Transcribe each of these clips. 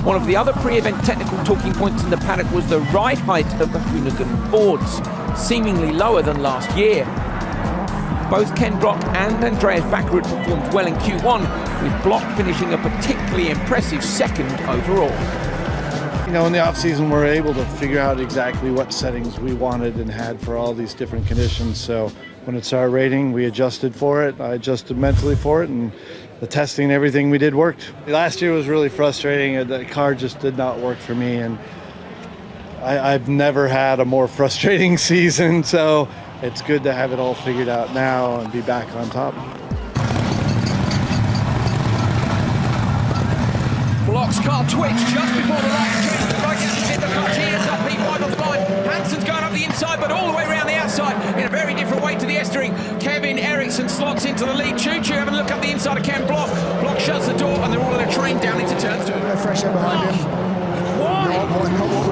One of the other pre-event technical talking points in the paddock was the ride height of the Hoonigan Fords, seemingly lower than last year. Both Ken Block and Andreas Backerud performed well in Q1, with Block finishing a particularly impressive second overall. You know, in the off-season, we're able to figure out exactly what settings we wanted and had for all these different conditions. So when it started raining, we adjusted for it. I adjusted mentally for it, and the testing and everything we did worked. Last year was really frustrating. The car just did not work for me, and I've never had a more frustrating season. So it's good to have it all figured out now and be back on top. Block's car twitched just before the last change. The right hand hit the car, tears up, P5 on the line. Hansen's going up the inside, but all the way around the outside in a very different way to the Estering. Kevin Eriksson slots into the lead. Choo Choo having a look up the inside of Ken Block. Block shuts the door, and they're all in a train down into turn 2. No fresh air behind him. Why?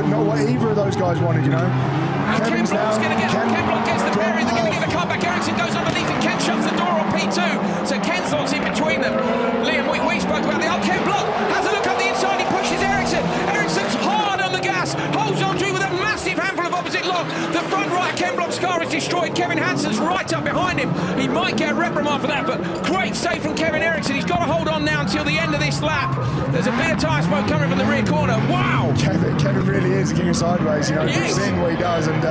Not what either of those guys wanted, you know. And Ken Block gets the bearing. They're going to get the car back. Eriksson goes underneath, and Ken shuts the door on P2. So Ken slots in between them. Liam, we spoke about the old Ken Block. Has a look up the inside. He pushes Eriksson. Eriksson's hard on the gas. Holds on to it with a massive handful of opposite lock. The front right Ken Block's car is destroyed. Kevin Hansen's right up behind him. He might get a reprimand for that, but great save from Kevin Eriksson. He's got to hold on now until the end of this lap. There's a bit of tyre smoke coming from the rear corner. Wow! Kevin really is a king of sideways, you know. Yes. Seeing what he does, and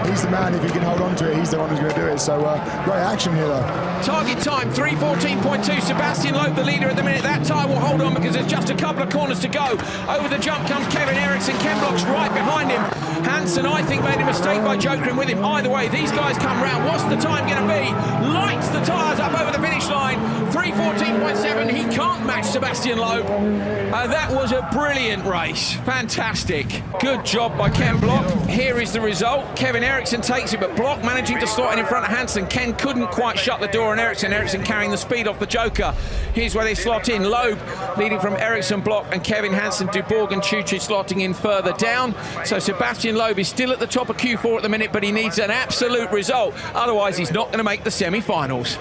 he's the man. If he can hold on to it, he's the one who's going to do it. So great action here, though. Target time 3:14.2. Sebastian Loeb, the leader at the minute. That tyre will hold on because there's just a couple of corners to go. Over the jump comes Kevin Eriksson. Ken Block's right behind him. Hansen, I think, made a mistake by jokering with him. Either way, these guys come round. What's the time going to be? Lights the tyres up over the finish line. 3:14.7. He can't match Sebastian Loeb. That was a brilliant race. Fantastic. Good job by Ken Block. Here is the result. Kevin Eriksson takes it, but Block managing to slot in front of Hansen. Ken couldn't quite shut the door on Eriksson. Eriksson carrying the speed off the Joker. Here's where they slot in. Loeb leading from Eriksson, Block, and Kevin Hansen. Dubourg and Choo Choo slotting in further down. So Sebastian Loeb is still at the top of Q4 at the minute, but he needs an absolute result. Otherwise, he's not going to make the semi-finals.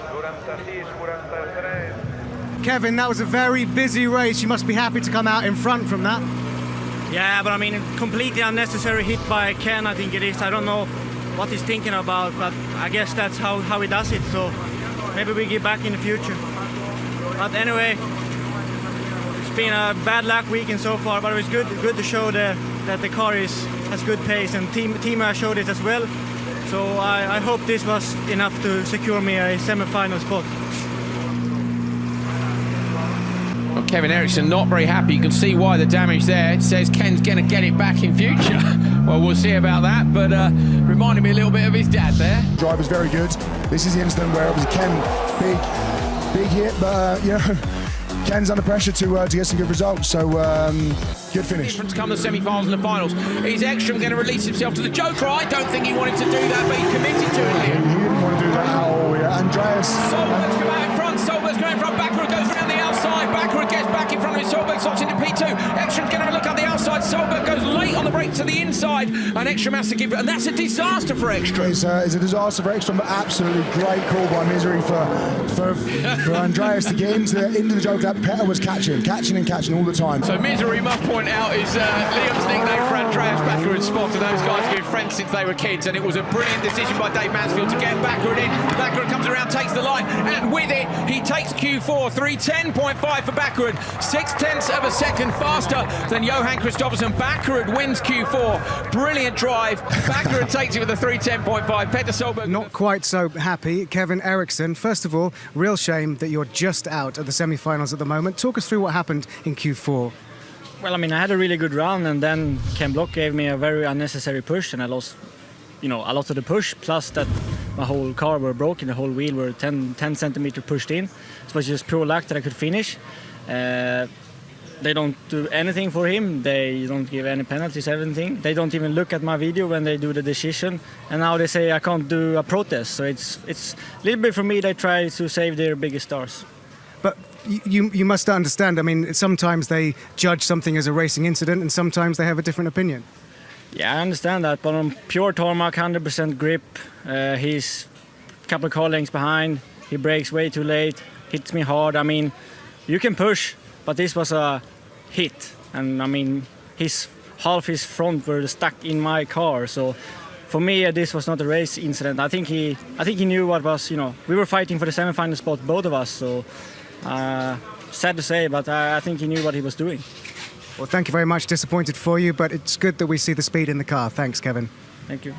Kevin, that was a very busy race. You must be happy to come out in front from that. Yeah, but I mean, completely unnecessary hit by Ken, I think it is. I don't know what he's thinking about, but I guess that's how he does it. So maybe we get back in the future. But anyway, it's been a bad luck weekend so far, but it was good to show that the car has good pace, and team showed it as well. So I hope this was enough to secure me a semi-final spot. Well, Kevin Eriksson not very happy. You can see why the damage there. It says Ken's going to get it back in future. Well, we'll see about that, but reminded me a little bit of his dad there. Drive was very good. This is the incident where obviously Ken, big hit, but you know, Ken's under pressure to get some good results. So good finish. Difference come the semi-finals and the finals. Is Ekstrom going to release himself to the Joker? I don't think he wanted to do that, but he's committed to it. He didn't want to do that at all. Yeah. Andreas. Solberg's come out in front. Solberg's going in front. Backward goes round the outside. Backward gets back in front of him. Solberg slots into P2. Ekstrom's going to have a look up the outside. Solberg goes late on the brake to the inside, and Ekstrom has to give it. And that's a disaster for Ekstrom. It's a disaster for Ekstrom, but absolutely great call by Misery for Andreas to get into the joke that Petter was catching all the time. So Misery, must point out, is Liam's nickname for Andreas Backerud spot, and those guys have been friends since they were kids, and it was a brilliant decision by Dave Mansfield to get Backerud in. Backerud comes around, takes the line, and with it, he takes Q4, 3:10.5 for Backerud, 0.6 of a second faster than Johan Kristoffersson. Backerud wins Q4, brilliant drive. Backerud takes it with a 3:10.5. Petter Solberg. Not quite so happy. Kevin Eriksson, first of all, real shame that you're just out of the semi-finals at the moment. Talk us through what happened in Q4. Well, I mean, I had a really good run, and then Ken Block gave me a very unnecessary push, and I lost, a lot of the push, plus that my whole car were broken, the whole wheel were 10 centimeters pushed in. So it was just pure luck that I could finish. They don't do anything for him. They don't give any penalties, everything. They don't even look at my video when they do the decision. And now they say I can't do a protest. So it's a little bit for me, they try to save their biggest stars. But you must understand, I mean, sometimes they judge something as a racing incident and sometimes they have a different opinion. Yeah, I understand that, but on pure tarmac, 100% grip, he's a couple of car lengths behind, he brakes way too late, hits me hard. I mean, you can push, but this was a hit, and I mean half his front were stuck in my car. So for me, this was not a race incident. I think he knew what was, we were fighting for the semi-final spot, both of us. So sad to say, but I think he knew what he was doing. Well, thank you very much. Disappointed for you, but it's good that we see the speed in the car. Thanks, Kevin. Thank you.